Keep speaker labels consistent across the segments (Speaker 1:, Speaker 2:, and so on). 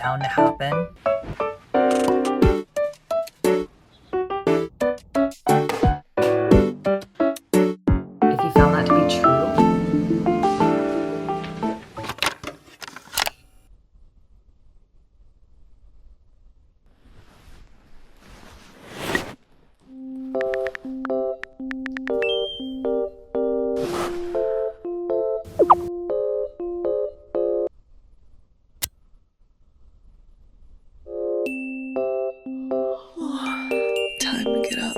Speaker 1: bound to happen. If you found that to be true,
Speaker 2: time to get up.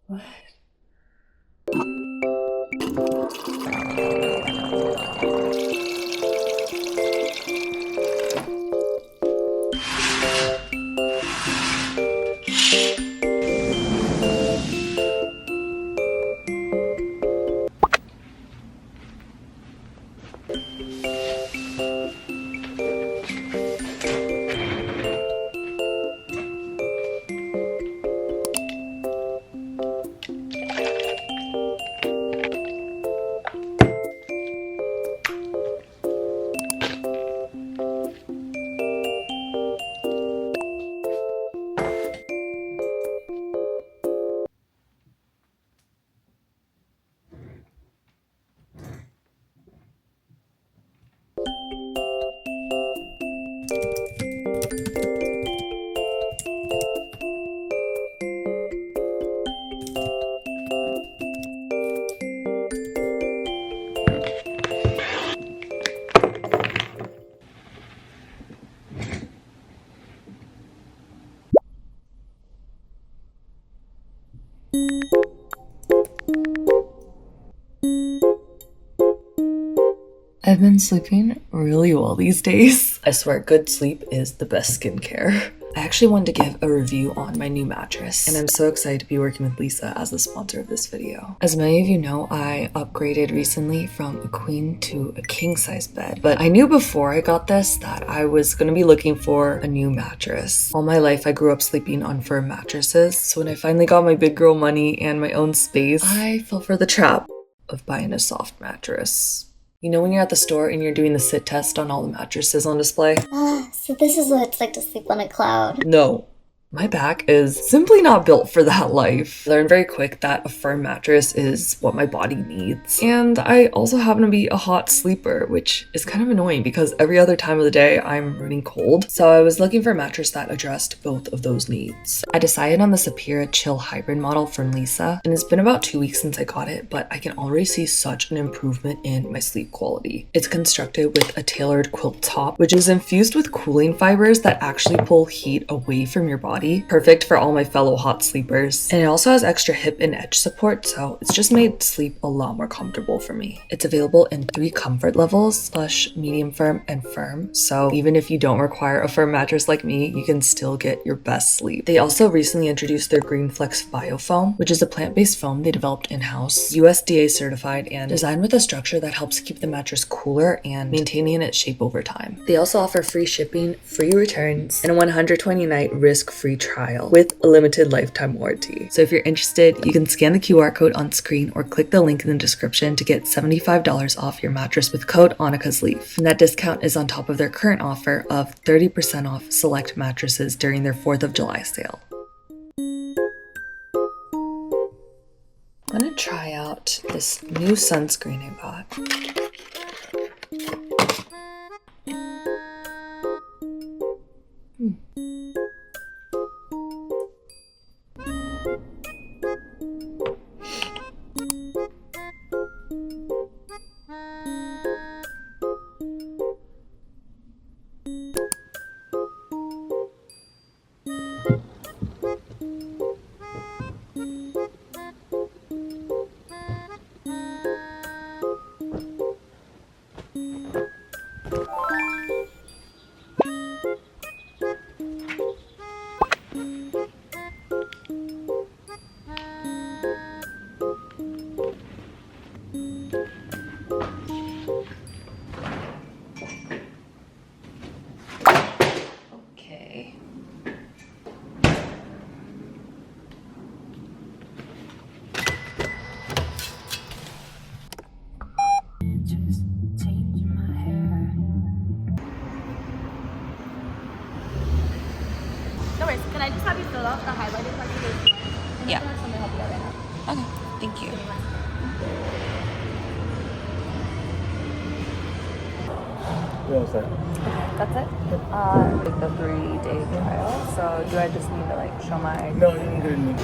Speaker 2: What? I've been sleeping really well these days. I swear, good sleep is the best skincare. I actually wanted to give a review on my new mattress, and I'm so excited to be working with Lisa as the sponsor of this video. As many of you know, I upgraded recently from a queen to a king size bed, but I knew before I got this that I was going to be looking for a new mattress. All my life, I grew up sleeping on firm mattresses, so when I finally got my big girl money and my own space, I fell for the trap of buying a soft mattress. You know when you're at the store and you're doing the sit test on all the mattresses on display?
Speaker 3: So this is what it's like to sleep on a cloud.
Speaker 1: No. My back is simply not built for that life. I learned very quick that a firm mattress is what my body needs. And I also happen to be a hot sleeper, which is kind of annoying because every other time of the day I'm running cold. So I was looking for a mattress that addressed both of those needs. I decided on the Sapira Chill Hybrid model from Lisa, and it's been about 2 weeks since I got it, but I can already see such an improvement in my sleep quality. It's constructed with a tailored quilt top, which is infused with cooling fibers that actually pull heat away from your body. Perfect for all my fellow hot sleepers. And it also has extra hip and edge support, so it's just made sleep a lot more comfortable for me. It's available in 3 comfort levels: plush, medium firm, and firm. So even if you don't require a firm mattress like me, you can still get your best sleep. They also recently introduced their Green Flex Biofoam, which is a plant-based foam they developed in-house, USDA certified, and designed with a structure that helps keep the mattress cooler and maintaining its shape over time. They also offer free shipping, free returns, and a 120-night risk-free trial with a limited lifetime warranty. So if you're interested, you can scan the QR code on screen or click the link in the description to get $75 off your mattress with code ANNIKA'sLEAF. And that discount is on top of their current offer of 30% off select mattresses during their 4th of July sale. I'm gonna try out this new sunscreen I got.
Speaker 2: Okay. Just changing my hair.
Speaker 4: No worries. Can I just have you fill out the highlighted part of your
Speaker 2: Yeah.
Speaker 4: I'm gonna help you out right now.
Speaker 2: Okay, thank you.
Speaker 4: That's it? Like the 3-day trial. So do I just need to like show my...
Speaker 5: No, you don't get any.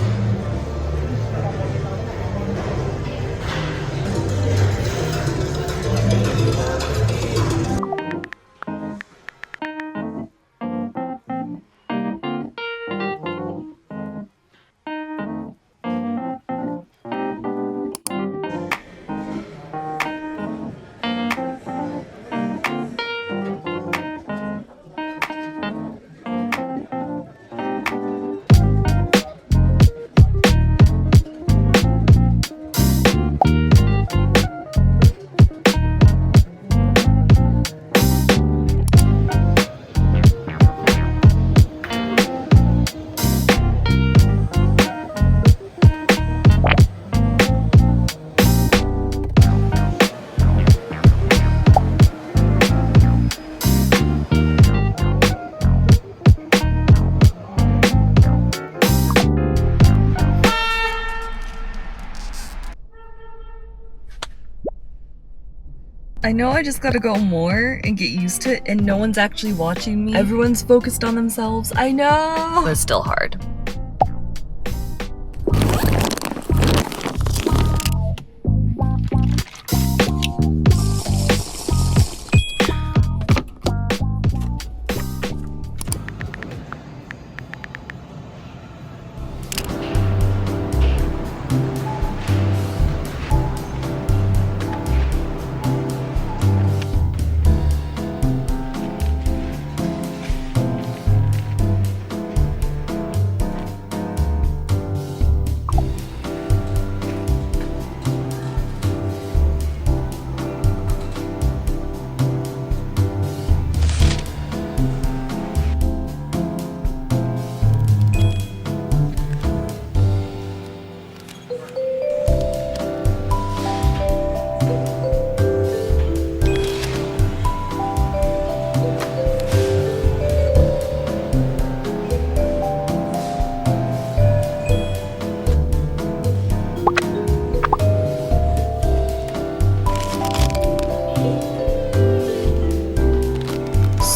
Speaker 2: I know I just gotta go more and get used to it, and no one's actually watching me. Everyone's focused on themselves. I know! But it's still hard.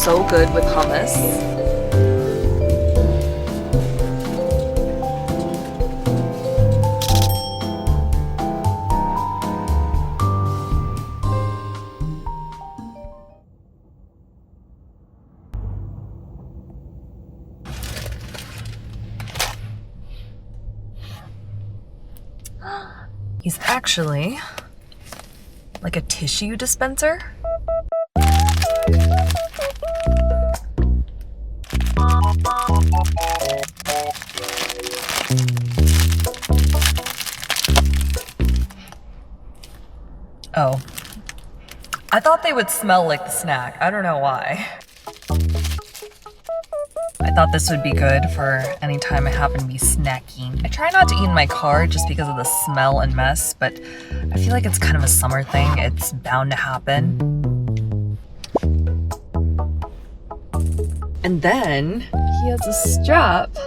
Speaker 2: So good with hummus. He's actually like a tissue dispenser. Oh. I thought they would smell like the snack. I don't know why. I thought this would be good for any time I happen to be snacking. I try not to eat in my car just because of the smell and mess, but I feel like it's kind of a summer thing. It's bound to happen. And then he has a strap.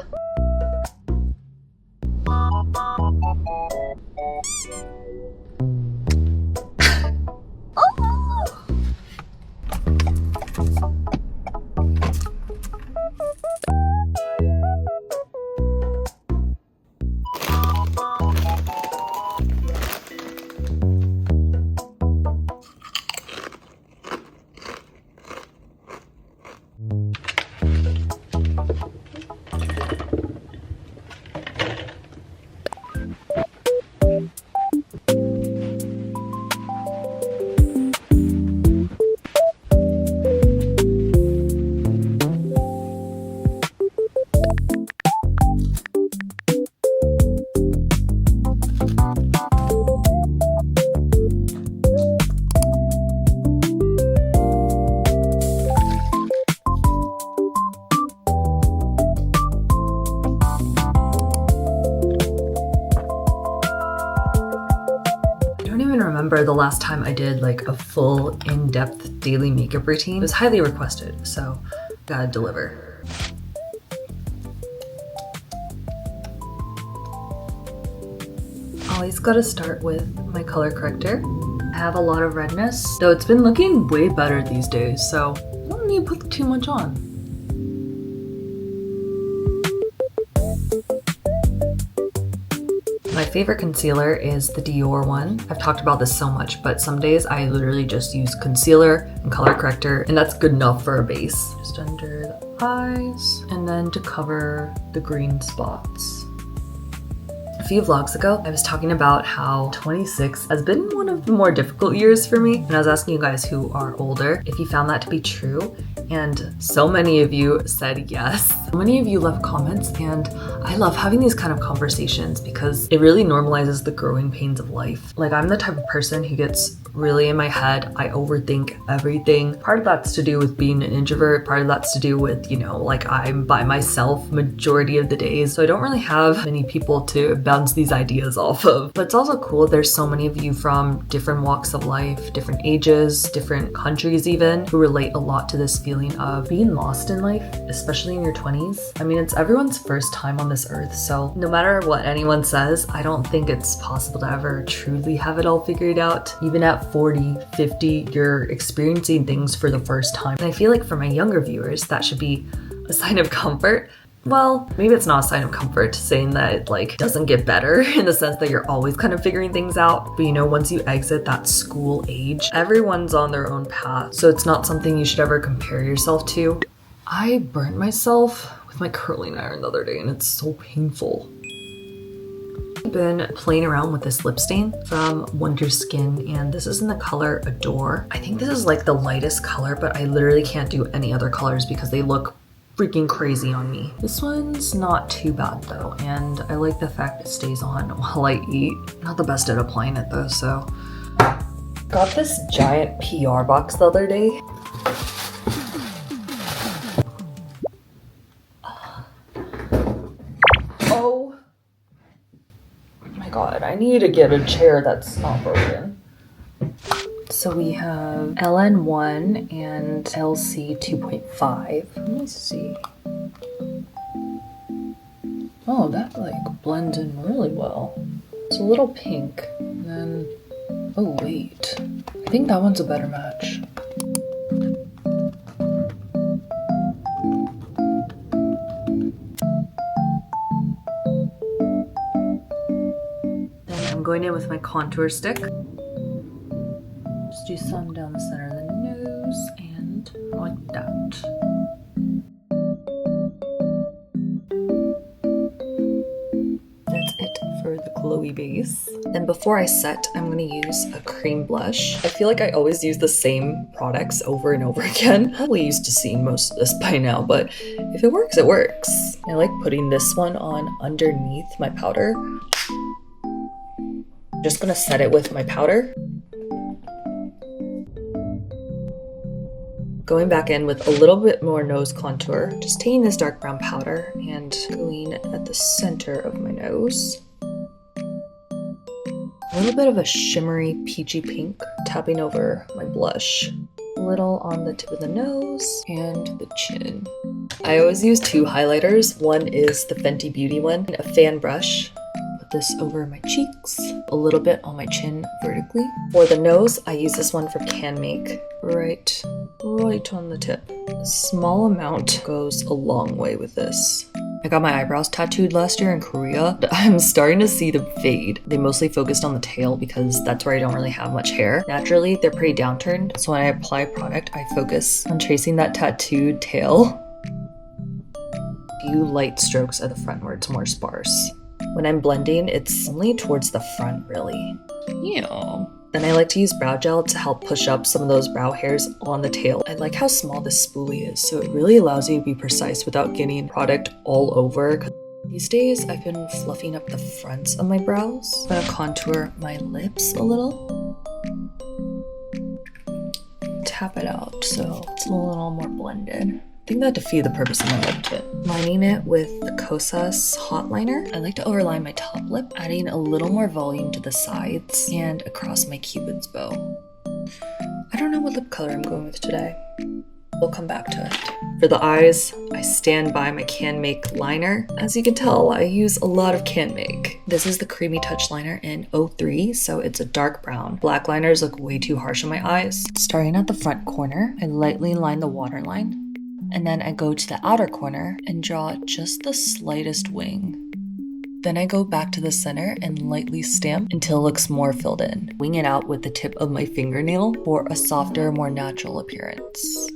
Speaker 1: remember the last time I did like a full in-depth daily makeup routine. It was highly requested, so gotta deliver. Always gotta start with my color corrector. I have a lot of redness, though it's been looking way better these days, so I don't need to put too much on. My favorite concealer is the Dior one. I've talked about this so much, but some days I literally just use concealer and color corrector, and that's good enough for a base. Just under the eyes, and then to cover the green spots. A few vlogs ago, I was talking about how 26 has been one of the more difficult years for me, and I was asking you guys who are older if you found that to be true, and so many of you said yes. So many of you left comments, and I love having these kind of conversations because it really normalizes the growing pains of life. Like, I'm the type of person who gets really in my head. I overthink everything. Part of that's to do with being an introvert. Part of that's to do with, you know, like I'm by myself majority of the days. So I don't really have many people to bounce these ideas off of. But it's also cool. There's so many of you from different walks of life, different ages, different countries even, who relate a lot to this feeling of being lost in life, especially in your 20s. I mean, it's everyone's first time on this earth. So no matter what anyone says, I don't think it's possible to ever truly have it all figured out. Even at 40, 50, you're experiencing things for the first time. And I feel like for my younger viewers, that should be a sign of comfort. Well, maybe it's not a sign of comfort saying that it like doesn't get better in the sense that you're always kind of figuring things out. But you know, once you exit that school age, everyone's on their own path. So it's not something you should ever compare yourself to. I burnt myself with my curling iron the other day and it's so painful. Been playing around with this lip stain from Wonder Skin, and this is in the color Adore. I think this is like the lightest color, but I literally can't do any other colors because they look freaking crazy on me. This one's not too bad though, and I like the fact it stays on while I eat. Not the best at applying it though, so. Got this giant PR box the other day. God, I need to get a chair that's not broken. So we have LN1 and LC 2.5. Let me see. Oh, that like blends in really well. It's a little pink. And then, oh wait, I think that one's a better match. Going in with my contour stick. Just do some down the center of the nose and like that. That's it for the glowy base. Then before I set, I'm going to use a cream blush. I feel like I always use the same products over and over again. Probably used to seeing most of this by now, but if it works, it works. I like putting this one on underneath my powder. Just gonna set it with my powder. Going back in with a little bit more nose contour, just taking this dark brown powder and going at the center of my nose. A little bit of a shimmery peachy pink, tapping over my blush. A little on the tip of the nose and the chin. I always use two highlighters. One is the Fenty Beauty one, a fan brush. This over my cheeks, a little bit on my chin vertically. For the nose, I use this one from Can Make, right on the tip. A small amount goes a long way with this. I got my eyebrows tattooed last year in Korea. I'm starting to see them fade. They mostly focused on the tail because that's where I don't really have much hair. Naturally, they're pretty downturned, so when I apply product, I focus on tracing that tattooed tail. A few light strokes at the front where it's more sparse. When I'm blending, it's only towards the front, really. Yeah. Then I like to use brow gel to help push up some of those brow hairs on the tail. I like how small this spoolie is, so it really allows you to be precise without getting product all over. These days, I've been fluffing up the fronts of my brows. I'm gonna contour my lips a little. Tap it out so it's a little more blended.
Speaker 2: think that defeated the purpose of my lip tint. Lining it with the Kosas hot liner. I like to overline my top lip, adding a little more volume to the sides and across my cupid's bow. I don't know what lip color I'm going with today. We'll come back to it. For the eyes, I stand by my Can Make liner. As you can tell, I use a lot of Can Make. This is the Creamy Touch liner in 03, so it's a dark brown. Black liners look way too harsh on my eyes. Starting at the front corner, I lightly line the waterline, and then I go to the outer corner and draw just the slightest wing. Then I go back to the center and lightly stamp until it looks more filled in. Wing it out with the tip of my fingernail for a softer, more natural appearance.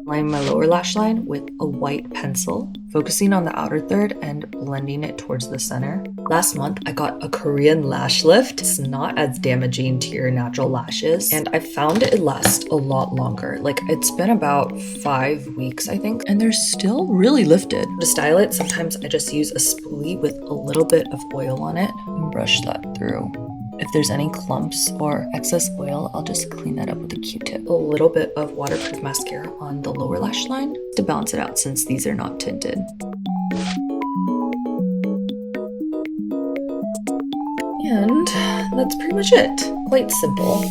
Speaker 2: Line my lower lash line with a white pencil, focusing on the outer third and blending it towards the center. Last month, I got a Korean lash lift. It's not as damaging to your natural lashes, and I found it lasts a lot longer. Like, it's been about 5 weeks, I think, and they're still really lifted. To style it, sometimes I just use a spoolie with a little bit of oil on it and brush that through. If there's any clumps or excess oil, I'll just clean that up with a Q-tip. A little bit of waterproof mascara on the lower lash line to balance it out since these are not tinted. And that's pretty much it. Quite simple.